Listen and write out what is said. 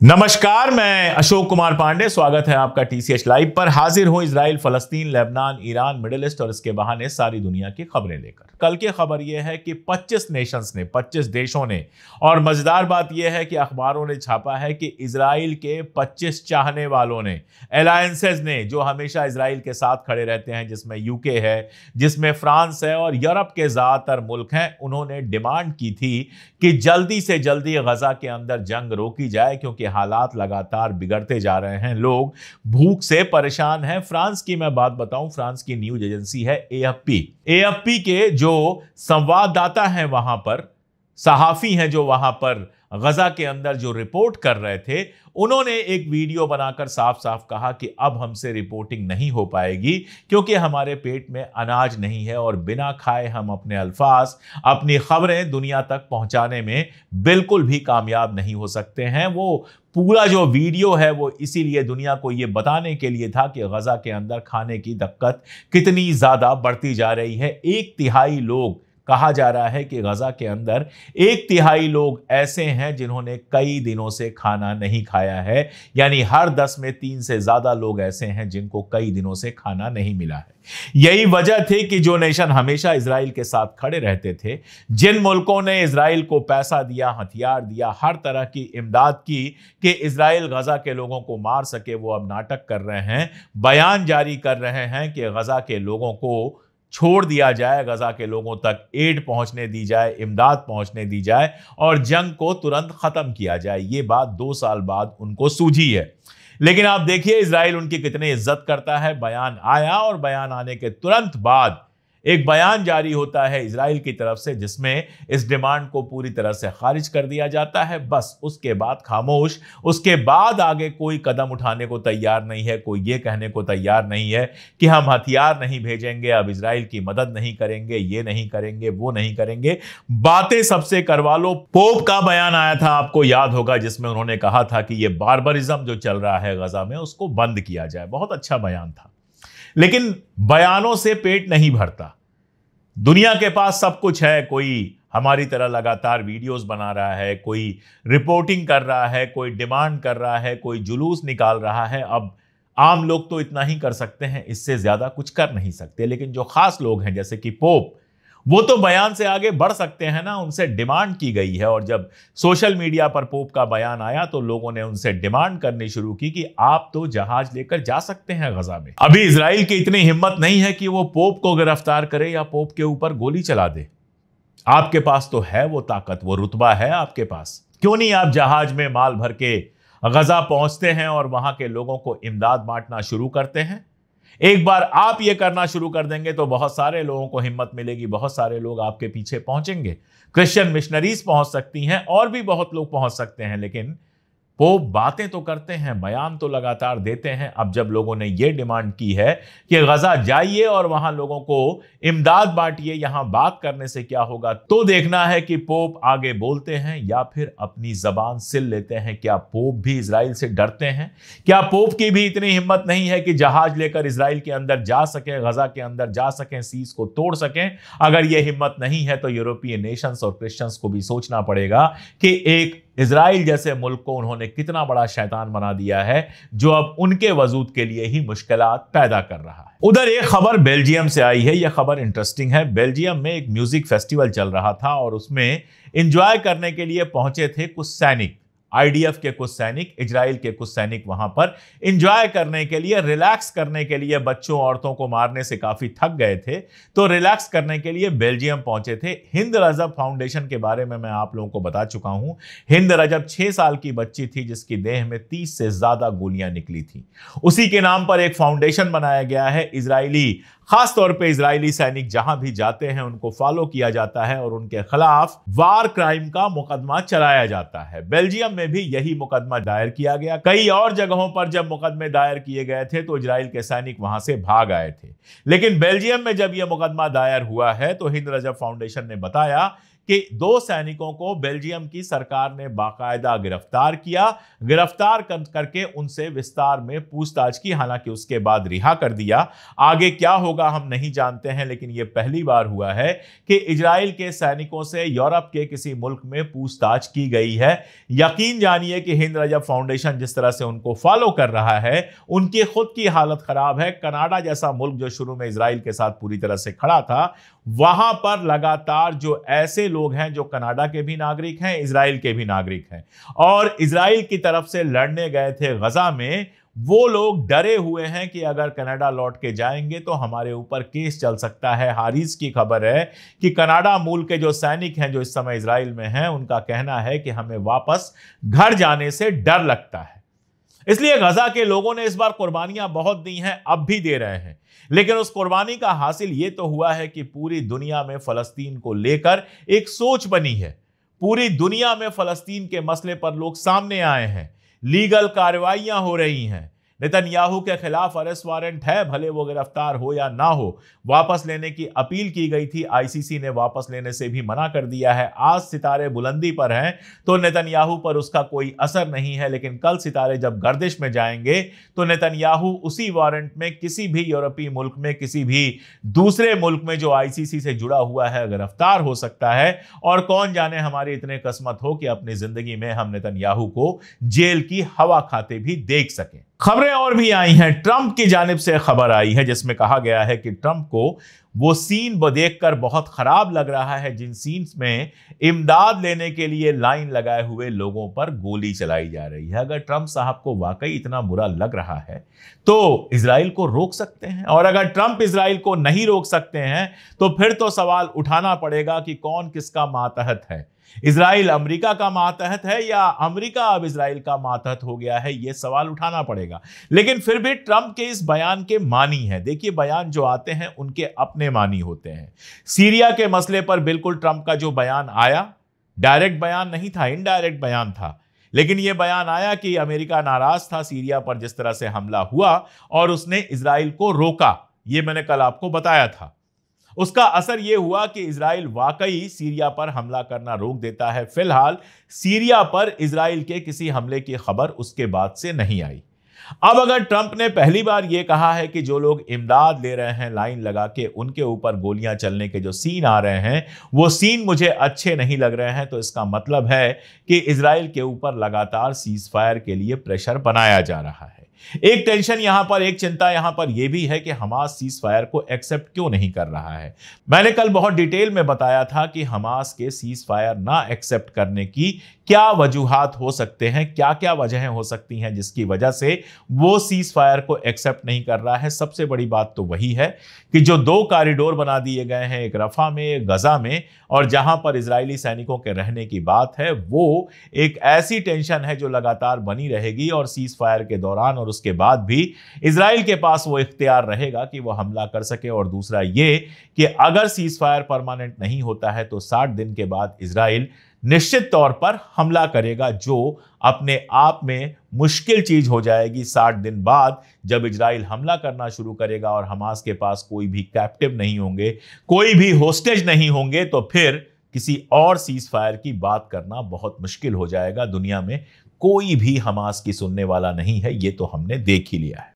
नमस्कार, मैं अशोक कुमार पांडे। स्वागत है आपका टीसीएच लाइव पर। हाजिर हूं इजराइल, फलस्तीन, लेबनान, ईरान, मिडिल ईस्ट और इसके बहाने सारी दुनिया की खबरें लेकर। कल की खबर यह है कि 25 नेशंस ने, 25 देशों ने, और मजेदार बात यह है कि अखबारों ने छापा है कि इजराइल के 25 चाहने वालों ने, अलायंसेस ने, जो हमेशा इजराइल के साथ खड़े रहते हैं, जिसमें यूके है, जिसमें फ्रांस है और यूरोप के ज्यादातर मुल्क हैं, उन्होंने डिमांड की थी कि जल्दी से जल्दी गजा के अंदर जंग रोकी जाए, क्योंकि हालात लगातार बिगड़ते जा रहे हैं। लोग भूख से परेशान हैं। फ्रांस की मैं बात बताऊं, फ्रांस की न्यूज एजेंसी है एएफपी के जो संवाददाता हैं वहां पर, सहाफी हैं जो वहां पर गजा के अंदर जो रिपोर्ट कर रहे थे, उन्होंने एक वीडियो बनाकर साफ साफ कहा कि अब हमसे रिपोर्टिंग नहीं हो पाएगी, क्योंकि हमारे पेट में अनाज नहीं है और बिना खाए हम अपने अल्फाज, अपनी खबरें दुनिया तक पहुंचाने में बिल्कुल भी कामयाब नहीं हो सकते हैं। वो पूरा जो वीडियो है वो इसीलिए दुनिया को ये बताने के लिए था कि गजा के अंदर खाने की दिक्कत कितनी ज्यादा बढ़ती जा रही है। 1/3 लोग, कहा जा रहा है कि गजा के अंदर 1/3 लोग ऐसे हैं जिन्होंने कई दिनों से खाना नहीं खाया है, यानी हर 10 में 3 से ज्यादा लोग ऐसे हैं जिनको कई दिनों से खाना नहीं मिला है। यही वजह थी कि जो नेशन हमेशा इजराइल के साथ खड़े रहते थे, जिन मुल्कों ने इजराइल को पैसा दिया, हथियार दिया, हर तरह की इमदाद की कि इजराइल गजा के लोगों को मार सके, वो अब नाटक कर रहे हैं, बयान जारी कर रहे हैं कि गजा के लोगों को छोड़ दिया जाए, गजा के लोगों तक एड पहुंचने दी जाए, इमदाद पहुंचने दी जाए और जंग को तुरंत खत्म किया जाए। ये बात 2 साल बाद उनको सूझी है। लेकिन आप देखिए इजराइल उनकी कितनी इज्जत करता है। बयान आया और बयान आने के तुरंत बाद एक बयान जारी होता है इजराइल की तरफ से, जिसमें इस डिमांड को पूरी तरह से खारिज कर दिया जाता है। बस उसके बाद खामोश, उसके बाद आगे कोई कदम उठाने को तैयार नहीं है। कोई ये कहने को तैयार नहीं है कि हम हथियार नहीं भेजेंगे, अब इजराइल की मदद नहीं करेंगे, ये नहीं करेंगे, वो नहीं करेंगे। बातें सबसे करवा लो। पोप का बयान आया था, आपको याद होगा, जिसमें उन्होंने कहा था कि ये बार्बरिज्म जो चल रहा है गजा में, उसको बंद किया जाए। बहुत अच्छा बयान था, लेकिन बयानों से पेट नहीं भरता। दुनिया के पास सब कुछ है। कोई हमारी तरह लगातार वीडियोस बना रहा है, कोई रिपोर्टिंग कर रहा है, कोई डिमांड कर रहा है, कोई जुलूस निकाल रहा है। अब आम लोग तो इतना ही कर सकते हैं, इससे ज्यादा कुछ कर नहीं सकते। लेकिन जो खास लोग हैं जैसे कि पोप, वो तो बयान से आगे बढ़ सकते हैं ना। उनसे डिमांड की गई है और जब सोशल मीडिया पर पोप का बयान आया तो लोगों ने उनसे डिमांड करनी शुरू की कि आप तो जहाज लेकर जा सकते हैं गजा में। अभी इजराइल की इतनी हिम्मत नहीं है कि वो पोप को गिरफ्तार करे या पोप के ऊपर गोली चला दे। आपके पास तो है वो ताकत, वो रुतबा है आपके पास। क्यों नहीं आप जहाज में माल भर के गजा पहुंचते हैं और वहां के लोगों को इमदाद बांटना शुरू करते हैं। एक बार आप ये करना शुरू कर देंगे तो बहुत सारे लोगों को हिम्मत मिलेगी, बहुत सारे लोग आपके पीछे पहुंचेंगे। क्रिश्चियन मिशनरीज पहुंच सकती हैं और भी बहुत लोग पहुंच सकते हैं। लेकिन पोप बातें तो करते हैं, बयान तो लगातार देते हैं। अब जब लोगों ने यह डिमांड की है कि गजा जाइए और वहां लोगों को इमदाद बांटिए, यहां बात करने से क्या होगा, तो देखना है कि पोप आगे बोलते हैं या फिर अपनी जबान सिल लेते हैं। क्या पोप भी इजराइल से डरते हैं? क्या पोप की भी इतनी हिम्मत नहीं है कि जहाज लेकर इजराइल के अंदर जा सके, गजा के अंदर जा सकें, सीज को तोड़ सकें? अगर यह हिम्मत नहीं है तो यूरोपीय नेशंस और क्रिश्चियंस को भी सोचना पड़ेगा कि एक इजराइल जैसे मुल्क को उन्होंने कितना बड़ा शैतान बना दिया है, जो अब उनके वजूद के लिए ही मुश्किलात पैदा कर रहा है। उधर एक खबर बेल्जियम से आई है। यह खबर इंटरेस्टिंग है। बेल्जियम में एक म्यूजिक फेस्टिवल चल रहा था और उसमें एंजॉय करने के लिए पहुंचे थे कुछ सैनिक, आईडीएफ के कुछ सैनिक, इजराइल के कुछ सैनिक वहां पर एंजॉय करने के लिए, रिलैक्स करने के लिए। बच्चों औरतों को मारने से काफी थक गए थे तो रिलैक्स करने के लिए बेल्जियम पहुंचे थे। हिंद रजब फाउंडेशन के बारे में मैं आप लोगों को बता चुका हूं। हिंद रजब 6 साल की बच्ची थी जिसकी देह में 30 से ज्यादा गोलियां निकली थी। उसी के नाम पर एक फाउंडेशन बनाया गया है। इजरायली, खास तौर पे इजरायली सैनिक जहां भी जाते हैं उनको फॉलो किया जाता है और उनके खिलाफ वार क्राइम का मुकदमा चलाया जाता है। बेल्जियम में भी यही मुकदमा दायर किया गया। कई और जगहों पर जब मुकदमे दायर किए गए थे तो इजराइल के सैनिक वहां से भाग आए थे। लेकिन बेल्जियम में जब यह मुकदमा दायर हुआ है तो हिंद रजब फाउंडेशन ने बताया कि 2 सैनिकों को बेल्जियम की सरकार ने बाकायदा गिरफ्तार किया, गिरफ्तार करके उनसे विस्तार में पूछताछ की, हालांकि उसके बाद रिहा कर दिया। आगे क्या होगा हम नहीं जानते हैं, लेकिन यह पहली बार हुआ है कि इजराइल के सैनिकों से यूरोप के किसी मुल्क में पूछताछ की गई है। यकीन जानिए कि हिंद रजब फाउंडेशन जिस तरह से उनको फॉलो कर रहा है, उनकी खुद की हालत खराब है। कनाडा जैसा मुल्क जो शुरू में इजराइल के साथ पूरी तरह से खड़ा था, वहां पर लगातार जो ऐसे लोग हैं जो कनाडा के भी नागरिक हैं, इजराइल के भी नागरिक हैं और इजराइल की तरफ से लड़ने गए थे गजा में, वो लोग डरे हुए हैं कि अगर कनाडा लौट के जाएंगे तो हमारे ऊपर केस चल सकता है। हारिस की खबर है कि कनाडा मूल के जो सैनिक हैं जो इस समय इजराइल में हैं, उनका कहना है कि हमें वापस घर जाने से डर लगता है। इसलिए गजा के लोगों ने इस बार कुर्बानियां बहुत दी हैं, अब भी दे रहे हैं, लेकिन उस कुर्बानी का हासिल यह तो हुआ है कि पूरी दुनिया में फलस्तीन को लेकर एक सोच बनी है। पूरी दुनिया में फलस्तीन के मसले पर लोग सामने आए हैं, लीगल कार्रवाइयां हो रही हैं। नेतन्याहू के खिलाफ अरेस्ट वारंट है, भले वो गिरफ्तार हो या ना हो। वापस लेने की अपील की गई थी, आईसीसी ने वापस लेने से भी मना कर दिया है। आज सितारे बुलंदी पर हैं तो नेतन्याहू पर उसका कोई असर नहीं है, लेकिन कल सितारे जब गर्दिश में जाएंगे तो नेतन्याहू उसी वारंट में किसी भी यूरोपीय मुल्क में, किसी भी दूसरे मुल्क में जो आईसीसी से जुड़ा हुआ है, गिरफ्तार हो सकता है। और कौन जाने हमारी इतने किस्मत हो कि अपनी जिंदगी में हम नेतन्याहू को जेल की हवा खाते भी देख सकें। खबरें और भी आई हैं। ट्रंप की जानिब से खबर आई है जिसमें कहा गया है कि ट्रंप को वो सीन देखकर बहुत खराब लग रहा है जिन सीन्स में इमदाद लेने के लिए लाइन लगाए हुए लोगों पर गोली चलाई जा रही है। अगर ट्रंप साहब को वाकई इतना बुरा लग रहा है तो इजराइल को रोक सकते हैं, और अगर ट्रंप इजराइल को नहीं रोक सकते हैं तो फिर तो सवाल उठाना पड़ेगा कि कौन किसका मातहत है। इजराइल अमेरिका का मातहत है या अमेरिका अब इजराइल का मातहत हो गया है, यह सवाल उठाना पड़ेगा। लेकिन फिर भी ट्रंप के इस बयान के मानी है। देखिए, बयान जो आते हैं उनके अपने मानी होते हैं। सीरिया के मसले पर बिल्कुल ट्रंप का जो बयान आया, डायरेक्ट बयान नहीं था, इनडायरेक्ट बयान था, लेकिन यह बयान आया कि अमेरिका नाराज था सीरिया पर जिस तरह से हमला हुआ और उसने इजराइल को रोका। यह मैंने कल आपको बताया था। उसका असर यह हुआ कि इजराइल वाकई सीरिया पर हमला करना रोक देता है। फिलहाल सीरिया पर इजराइल के किसी हमले की खबर उसके बाद से नहीं आई। अब अगर ट्रंप ने पहली बार यह कहा है कि जो लोग इमदाद ले रहे हैं लाइन लगा के, उनके ऊपर गोलियां चलने के जो सीन आ रहे हैं वो सीन मुझे अच्छे नहीं लग रहे हैं, तो इसका मतलब है कि इजराइल के ऊपर लगातार सीज फायर के लिए प्रेशर बनाया जा रहा है। एक टेंशन यहां पर, एक चिंता यहां पर यह भी है कि हमास सीज फायर को एक्सेप्ट क्यों नहीं कर रहा है। मैंने कल बहुत डिटेल में बताया था कि हमास के सीज फायर ना एक्सेप्ट करने की क्या वजूहात हो सकते हैं, क्या क्या वजहें हो सकती हैं जिसकी वजह से वो सीज फायर को एक्सेप्ट नहीं कर रहा है। सबसे बड़ी बात तो वही है कि जो 2 कॉरिडोर बना दिए गए हैं, एक रफा में, एक गजा में, और जहां पर इजरायली सैनिकों के रहने की बात है, वो एक ऐसी टेंशन है जो लगातार बनी रहेगी और सीज फायर के दौरान और उसके बाद भी इजराइल के पास वो इख्तियार रहेगा कि वो हमला कर सके। और दूसरा ये कि अगर सीज फायर परमानेंट नहीं होता है तो 60 दिन के बाद इजराइल निश्चित तौर पर हमला करेगा, जो अपने आप में मुश्किल चीज हो जाएगी। 60 दिन बाद जब इजराइल हमला करना शुरू करेगा और हमास के पास कोई भी कैप्टिव नहीं होंगे, कोई भी होस्टेज नहीं होंगे, तो फिर किसी और सीज फायर की बात करना बहुत मुश्किल हो जाएगा। दुनिया में कोई भी हमास की सुनने वाला नहीं है, ये तो हमने देख ही लिया है।